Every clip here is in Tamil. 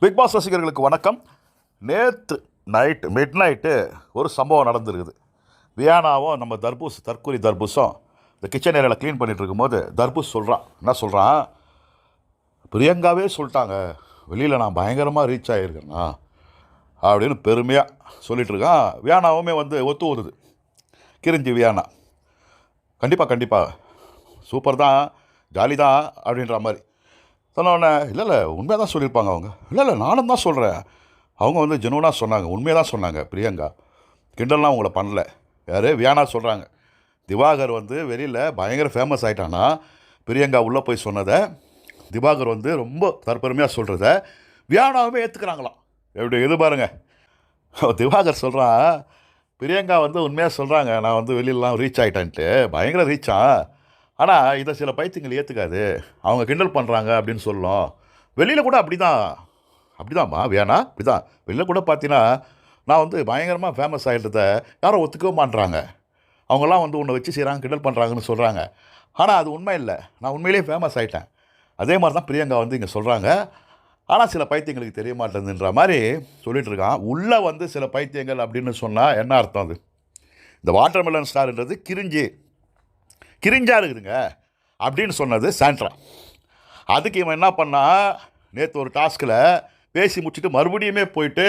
பிக் பாஸ் ரசிகர்களுக்கு வணக்கம். நேற்று மிட் நைட்டு ஒரு சம்பவம் நடந்துருக்குது. வியானாவும் நம்ம தற்கூரி தர்பூஸும் இந்த கிச்சன் ஏரியாவில் க்ளீன் பண்ணிகிட்டு இருக்கும்போது தர்பூஸ் என்ன சொல்கிறான், பிரியங்காவே சொல்லிட்டாங்க வெளியில் நான் பயங்கரமாக ரீச் ஆகியிருக்கேண்ணா அப்படின்னு பெருமையாக சொல்லிகிட்ருக்கான். வியானாவுமே ஒத்து ஊதுது. கிரிஞ்சி வியானா கண்டிப்பாக சூப்பர் தான், ஜாலி தான் அப்படின்ற மாதிரி சொன்னோடனே, இல்லை உண்மையாக தான் சொல்லியிருப்பாங்க அவங்க. இல்லை நானும் தான் சொல்கிறேன், அவங்க ஜெனுவனாக சொன்னாங்க, உண்மையாக தான் சொன்னாங்க. பிரியங்கா கிண்டல்லாம் அவங்கள பண்ணல. யார் வியானா சொல்கிறாங்க, திவாகர் வெளியில் பயங்கர ஃபேமஸ் ஆகிட்டானா பிரியங்கா உள்ளே போய் சொன்னதை திவாகர் ரொம்ப தற்பெருமையாக சொல்கிறத வியானாவுமே ஏற்றுக்கிறாங்களாம். எப்படி எது பாருங்கள், திவாகர் சொல்கிறான் பிரியங்கா உண்மையாக சொல்கிறாங்க நான் வெளியிலலாம் ரீச் ஆகிட்டேன்ட்டு, பயங்கர ரீச்சா. ஆனால் இதை சில பைத்தியங்கள் ஏற்றுக்காது, அவங்க கிண்டல் பண்ணுறாங்க அப்படின்னு சொல்லும். வெளியில் கூட அப்படிதாம்மா வேணா இப்படி தான். வெளியில் கூட பார்த்தீங்கன்னா நான் பயங்கரமாக ஃபேமஸ் ஆகிட்டத யாரும் ஒத்துக்கவே மாட்டுறாங்க. அவங்களாம் ஒன்றை வச்சு செய்கிறாங்க, கிண்டல் பண்ணுறாங்கன்னு சொல்கிறாங்க. ஆனால் அது உண்மை இல்லை, நான் உண்மையிலேயே ஃபேமஸ் ஆகிட்டேன். அதே மாதிரி தான் பிரியங்கா இங்கே சொல்கிறாங்க. ஆனால் சில பைத்தியங்களுக்கு தெரிய மாட்டேங்குதுன்ற மாதிரி சொல்லிகிட்டு இருக்கான். உள்ளே சில பைத்தியங்கள் அப்படின்னு சொன்னால் என்ன அர்த்தம்? அது இந்த வாட்டர்மெலன் ஸ்டார்ன்றது கிரிஞ்சாக இருக்குதுங்க அப்படின்னு சொன்னது சாண்ட்ரா. அதுக்கு இவன் என்ன பண்ணால், நேற்று ஒரு டாஸ்கில் பேசி முடிச்சுட்டு மறுபடியுமே போயிட்டு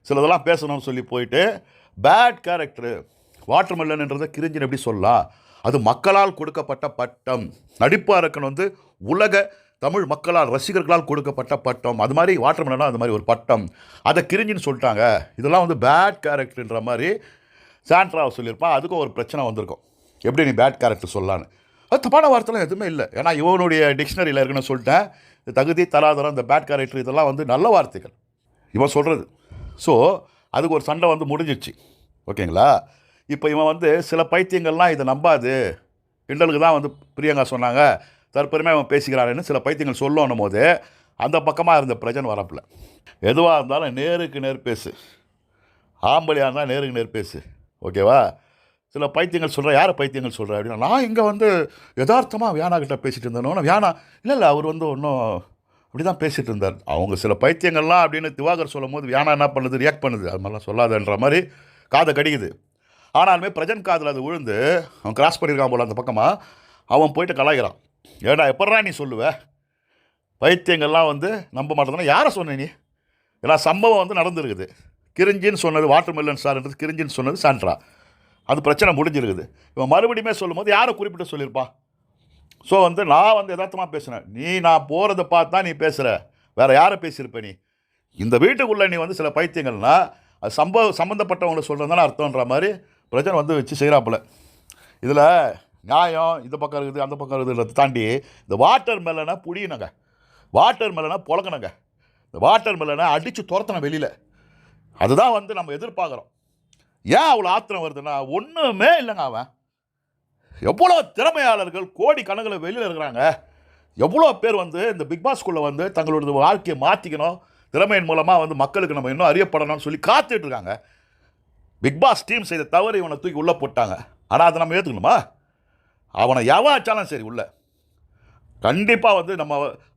சிலதெல்லாம் பேசணும்னு சொல்லி போயிட்டு பேட் கேரக்டரு வாட்டர்மெலன்ன்றதை கிரிஞ்சின்னு எப்படி சொல்லலாம், அது மக்களால் கொடுக்கப்பட்ட பட்டம், நடிப்பாரக்கன் உலக தமிழ் மக்களால் ரசிகர்களால் கொடுக்கப்பட்ட பட்டம், அது மாதிரி வாட்டர்மெலனாக அது மாதிரி ஒரு பட்டம், அதை கிரிஞ்சின்னு சொல்லிட்டாங்க, இதெல்லாம் பேட் கேரக்டர்ன்ற மாதிரி சாண்ட்ராவை சொல்லியிருப்பான். அதுக்கும் ஒரு பிரச்சனை வந்திருக்கும், எப்படி நீ பேட் கேரக்டர் சொல்லலான்னு. அது தப்பான வார்த்தைலாம் எதுவுமே இல்லை, ஏன்னா இவனுடைய டிக்ஷனரியில் இருக்குன்னு சொல்லிட்டேன். தகுதி தராதரம் இந்த பேட் கேரக்டர் இதெல்லாம் நல்ல வார்த்தைகள் இவன் சொல்கிறது. ஸோ அதுக்கு ஒரு சண்டை முடிஞ்சிச்சு, ஓகேங்களா. இப்போ இவன் சில பைத்தியங்கள்லாம் இதை நம்பாது, கிண்டலுக்கு தான் பிரியங்கா சொன்னாங்க, தற்பெருமையாக அவன் பேசிக்கிறாருன்னு சில பைத்தியங்கள் சொல்லணும் போது அந்த பக்கமாக இருந்த பிரச்சனை வரப்பில்ல. எதுவாக இருந்தாலும் நேருக்கு நேர் பேசு, ஆம்பளியாக இருந்தால் நேருக்கு நேர் பேசு, ஓகேவா. சில பைத்தியங்கள் சொல்கிறேன், யாரை பைத்தியங்கள் சொல்கிறேன் அப்படின்னா, நான் இங்கே யதார்த்தமாக வியானா கிட்ட பேசிகிட்டு இருந்தேனோன்னா வியானா இல்லை அவர் ஒன்றும் அப்படி தான் பேசிகிட்டு இருந்தார். அவங்க சில பைத்தியங்கள்லாம் அப்படின்னு திவாகர் சொல்லும் போது வியானா என்ன பண்ணுது, ரியாக்ட் பண்ணுது, அது மாதிரிலாம் சொல்லாதன்ற மாதிரி காதை கடிக்குது. ஆனாலுமே பிரஜன் காதில் அது விழுந்து அவன் கிராஸ் பண்ணியிருக்கான் போல் அந்த பக்கமாக அவன் போயிட்டு கலாய்கிறான். ஏடா எப்பட்றா நீ சொல்லுவ, பைத்தியங்கள்லாம் நம்ப மாட்டேன்னா யாரை சொன்ன நீ, ஏன்னா சம்பவம் நடந்துருக்குது. கிரிஞ்சின்னு சொன்னது வாட்டர்மெலன் ஸ்டார்ன்றது கிரிஞ்சின்னு சொன்னது சாண்ட்ரா, அது பிரச்சனை முடிஞ்சிருக்குது. இவன் மறுபடியுமே சொல்லும் போது யாரை குறிப்பிட்டு சொல்லியிருப்பான். ஸோ நான் யதார்த்தமாக பேசுகிறேன், நான் போகிறத பார்த்து தான் நீ பேசுகிற, வேறு யாரை பேசியிருப்ப நீ. இந்த வீட்டுக்குள்ளே நீ சில பைத்தியங்கள்னா அது சம்மந்தப்பட்டவங்களை சொல்கிறதுனால அர்த்தம்ன்ற மாதிரி பிரச்சனை வச்சு செய்கிறாப்புல. இதில் நியாயம் இந்த பக்கம் இருக்குது அந்த பக்கம் இருக்குதுன்றதை தாண்டி இந்த வாட்டர் மெலனை புடியினங்க, வாட்டர் மெலனை புழக்கணுங்க, இந்த வாட்டர் மெலனை அடித்து துரத்தணும் வெளியில். அதுதான் நம்ம எதிர்பார்க்குறோம். ஏன் அவ்வளோ ஆத்திரம் வருதுன்னா ஒன்றுமே இல்லைங்க. அவன் எவ்வளோ திறமையாளர்கள் கோடி கணக்கில் வெளியில் இருக்கிறாங்க, எவ்வளோ பேர் இந்த பிக் பாஸ்குள்ளே தங்களோட வாழ்க்கையை மாற்றிக்கணும், திறமையின் மூலமாக மக்களுக்கு நம்ம இன்னும் அறியப்படணும்னு சொல்லி காத்துட்டு இருக்காங்க. பிக் பாஸ் டீம் செய்த தவறு இவனை தூக்கி உள்ளே போட்டாங்க. ஆனால் அதை நம்ம ஏற்றுக்கணுமா? அவனை எவாச்சாலும் சரி உள்ள கண்டிப்பாக நம்ம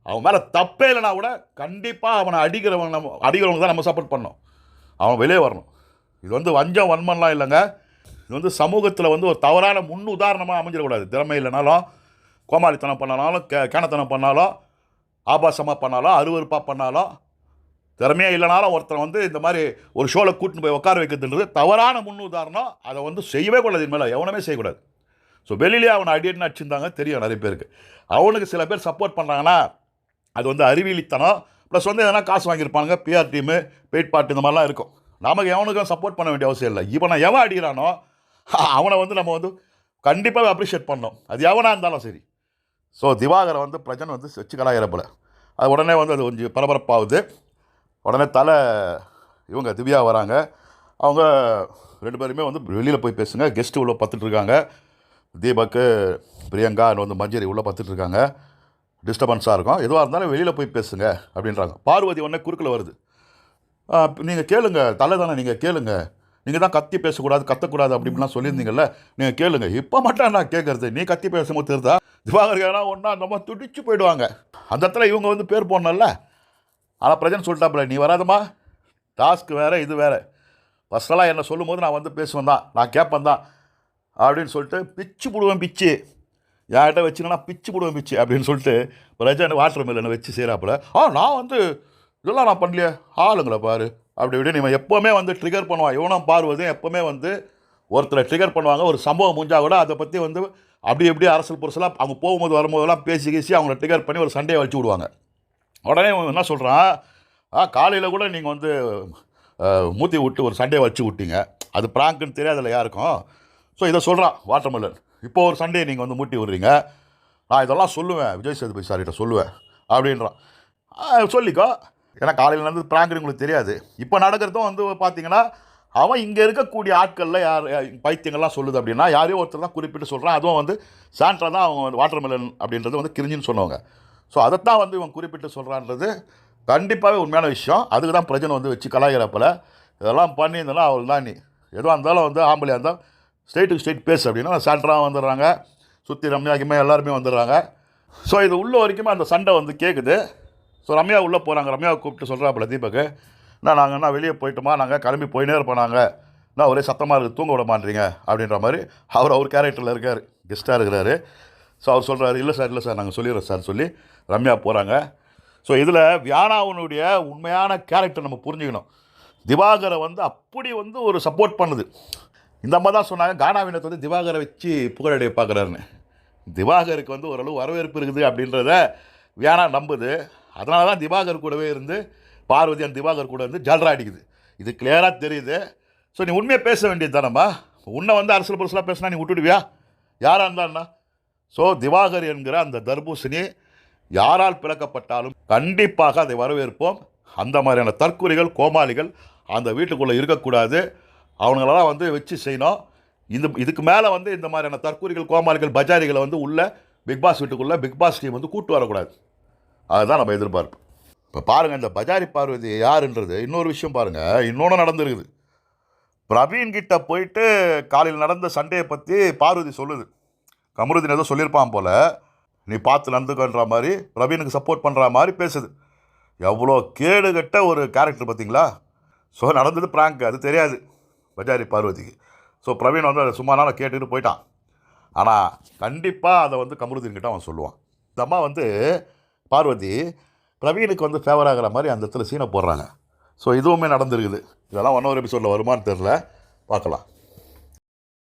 அவன் மேலே தப்பே இல்லைனா கூட கண்டிப்பாக அவனை அடிக்கிறவங்க தான் நம்ம சப்போர்ட் பண்ணோம். அவன் வெளியே வரணும். இது வஞ்சம் வன்மன்லாம் இல்லைங்க, இது சமூகத்தில் ஒரு தவறான முன் உதாரணமாக அமைஞ்சிடக்கூடாது. திறமை இல்லைனாலும், கோமாளித்தனம் பண்ணாலும், கேனத்தனம் பண்ணாலும், ஆபாசமாக பண்ணாலும், அருவருப்பாக பண்ணாலும், திறமையாக இல்லைனாலும் ஒருத்தர் இந்த மாதிரி ஒரு ஷோவில் கூட்டின்னு போய் உட்கார வைக்கிறதுன்றது தவறான முன் உதாரணம். அதை செய்யவே கூடாது, இனிமேல் எவனுமே செய்யக்கூடாது. ஸோ வெளியிலே அவனை அடின்னு அடிச்சிருந்தாங்க தெரியும் நிறைய பேருக்கு. அவனுக்கு சில பேர் சப்போர்ட் பண்ணுறாங்கன்னா அது அறிவியலித்தனம், ப்ளஸ் எதனா காசு வாங்கியிருப்பாங்க, பிஆர் டீமு, பெயிட் பார்ட்டி இந்த மாதிரிலாம் இருக்கும். நமக்கு எவனுக்கும் சப்போர்ட் பண்ண வேண்டிய அவசியம் இல்லை. இவனை எவன் அடிக்கிறானோ அவனை நம்ம கண்டிப்பாக அப்ரிஷியேட் பண்ணோம், அது எவனாக இருந்தாலும் சரி. ஸோ திவாகரை பிரஜன் வச்சு கலாயிறப்பில் அது உடனே அது கொஞ்சம் பரபரப்பாகுது. உடனே இவங்க திவ்யா வராங்க. அவங்க 2 பேருமே வெளியில் போய் பேசுங்க, கெஸ்ட்டு உள்ளே பார்த்துட்ருக்காங்க. தீபக்கு பிரியங்கா மஞ்சரி உள்ளே பார்த்துட்ருக்காங்க. டிஸ்டர்பன்ஸாக இருக்கும், எதுவாக இருந்தாலும் வெளியில் போய் பேசுங்க அப்படின்றாங்க. பார்வதி உடனே குறுக்கில் வருது. நீங்கள் கேளுங்க, தலை தானே நீங்கள் கேளுங்க, நீங்கள் தான் கத்தி பேசக்கூடாது கத்தக்கூடாது அப்படின்லாம் சொல்லியிருந்தீங்கல்ல, நீங்கள் கேளுங்க. இப்போ மட்டும் நான் கேட்குறது, நீ கத்தி பேசும்போது தெரிதா திவாகர் ஒன்றா நம்ம துடிச்சு போயிடுவாங்க. அந்த இடத்துல இவங்க பேர் போடணும்ல, ஆனால் பிரஜன் சொல்லிட்டாப்புல, நீ வராதம்மா, டாஸ்க் வேறு இது வேறு, ஃபஸ்ட்டெல்லாம் என்ன சொல்லும் போது நான் வந்து பேசுவேன் தான், நான் கேட்பேன் தான் அப்படின்னு சொல்லிட்டு பிச்சு போடுவேன், பிச்சு யார்கிட்ட வச்சுனா பிச்சு போடுவேன் பிச்சு அப்படின்னு சொல்லிட்டு பிரஜன் வாட்டர் மில்லனை வச்சு செய்கிறாப்புல. நான் வந்து இதெல்லாம் நான் பண்ணலையே, ஆளுங்களை பாரு அப்படி இப்படி நீங்கள் எப்போவுமே வந்து ட்ரிகர் பண்ணுவான். இவனும் பார்வதும் எப்போவுமே வந்து ஒருத்தரை ட்ரிகர் பண்ணுவாங்க. ஒரு சம்பவம் முடிஞ்சால் கூட அதை பற்றி வந்து அப்படி எப்படி அரசல் புரசலாக அவங்க போகும்போது வரும்போதெல்லாம் பேசி அவங்கள ட்ரிகர் பண்ணி ஒரு சண்டையை வச்சு விடுவாங்க. உடனே என்ன சொல்கிறான், காலையில் கூட நீங்கள் வந்து மூத்தி விட்டு ஒரு சண்டையை வச்சு விட்டீங்க, அது ப்ராங்க்குன்னு தெரியாதில்ல யாருக்கும். ஸோ இதை சொல்கிறான் வாட்டர் மில்லன், இப்போ ஒரு சண்டையை நீங்கள் வந்து மூட்டி விடுறீங்க, நான் இதெல்லாம் சொல்லுவேன் விஜய் சேதுபதி சார்கிட்ட சொல்லுவேன் அப்படின்றான். சொல்லிக்கோ, ஏன்னா காலையில் நடந்தது ப்ராங்க்னு உங்களுக்கு தெரியாது. இப்போ நடக்கிறதும் வந்து பார்த்தீங்கன்னா அவன் இங்கே இருக்கக்கூடிய ஆட்களில் யார் பைத்தியங்கள்லாம் சொல்லுது அப்படின்னா யாரையோ ஒருத்தர் தான் குறிப்பிட்டு சொல்கிறான். அதுவும் வந்து சாண்ட்ரா தான் அவங்க வந்து வாட்டர் மில்லன் அப்படின்றது வந்து கிரிஞ்சின்னு சொன்னவங்க. ஸோ அதைத்தான் வந்து இவன் குறிப்பிட்டு சொல்கிறான்றது கண்டிப்பாகவே உண்மையான விஷயம். அதுக்கு தான் பிரஜனை வந்து வச்சு கலாய்கிறப்பில் இதெல்லாம் பண்ணியிருந்தெல்லாம் அவள் தான், நீ எதுவாக இருந்தாலும் வந்து ஆம்பளையாக இருந்தால் ஸ்டேட்டுக்கு ஸ்டேட் பேசு அப்படின்னா சாண்ட்ரா வந்துடுறாங்க, சுற்றி ரம்யாக்குமே எல்லாருமே வந்துடுறாங்க. ஸோ இது உள்ள வரைக்குமே அந்த சண்டை வந்து கேட்குது. ஸோ ரம்யா உள்ளே போகிறாங்க, ரம்யாவை கூப்பிட்டு சொல்கிறாப்புல தீபக்கு, நாங்கள் வெளியே போயிட்டோமா, நாங்கள் கிளம்பி போயினே இருப்போம், நான் ஒரே சத்தமாக இருக்குது, தூங்க விட மாட்டீங்க அப்படின்ற மாதிரி அவர் கேரக்டரில் இருக்கார், கெஸ்ட்டாக இருக்கிறாரு. ஸோ அவர் சொல்கிறாரு, இல்லை சார் நாங்கள் சொல்லிடுறோம் சார் சொல்லி ரம்யா போகிறாங்க. ஸோ இதில் வியானாவுனுடைய உண்மையான கேரக்டர் நம்ம புரிஞ்சுக்கணும். திவாகரை வந்து அப்படி வந்து ஒரு சப்போர்ட் பண்ணுது. இந்த அம்மா தான் சொன்னாங்க கானாவினத்தை வந்து திவாகரை வச்சு புகழடைய பார்க்குறாருன்னு. திவாகருக்கு வந்து ஓரளவு வரவேற்பு இருக்குது அப்படின்றத வியானா நம்புது. அதனால தான் திவாகர் கூடவே இருந்து பார்வதி அந்த திவாகர் கூட வந்து ஜல்ரா அடிக்குது. இது கிளியராக தெரியுது. ஸோ நீ உண்மையாக பேச வேண்டியது தானம்மா, உன்னை வந்து அரசியல் புரசலாக பேசினா நீ விட்டுடுவியா, யாராக இருந்தான்னா? ஸோ திவாகர் என்கிற அந்த தர்பூசணி யாரால் பிளக்கப்பட்டாலும் கண்டிப்பாக அதை வரவேற்போம். அந்த மாதிரியான தற்கொலைகள் கோமாளிகள் அந்த வீட்டுக்குள்ளே இருக்கக்கூடாது, அவங்களெல்லாம் வந்து வச்சு செய்யணும். இதுக்கு மேலே வந்து இந்த மாதிரியான தற்கொலைகள் கோமாளிகள் பஜாரிகளை வந்து உள்ள பிக்பாஸ் வீட்டுக்குள்ளே பிக்பாஸ் டீம் வந்து கூட்டு வரக்கூடாது. அதுதான் நம்ம எதிர்பார்ப்பு. இப்போ பாருங்கள், இந்த பஜாரி பார்வதி யாருன்றது இன்னொரு விஷயம் பாருங்கள், இன்னொன்று நடந்துருக்குது. பிரவீன் கிட்ட போயிட்டு காலையில் நடந்த சண்டையை பற்றி பார்வதி சொல்லுது. கமருதீன் ஏதோ சொல்லியிருப்பான் போல், நீ பார்த்து நடந்துக்கன்ற மாதிரி பிரவீனுக்கு சப்போர்ட் பண்ணுற மாதிரி பேசுது. எவ்வளோ கேடுகட்ட ஒரு கேரக்டர் பார்த்தீங்களா? ஸோ நடந்தது ப்ராங்க், அது தெரியாது பஜாரி பார்வதிக்கு. ஸோ பிரவீன் வந்து அதை சும்மா நாள் கேட்டுக்கிட்டு போயிட்டான். ஆனால் கண்டிப்பாக அதை வந்து கமருதீன்கிட்ட அவன் சொல்லுவான். இந்த அம்மா வந்து பார்வதி பிரவீனுக்கு வந்து ஃபேவர் ஆகிற மாதிரி அந்த இடத்துல சீனை போடுறாங்க. ஸோ இதுவுமே நடந்துருக்குது. இதெல்லாம் 1 எபிசோடில் வருமானு தெரில, பார்க்கலாம்.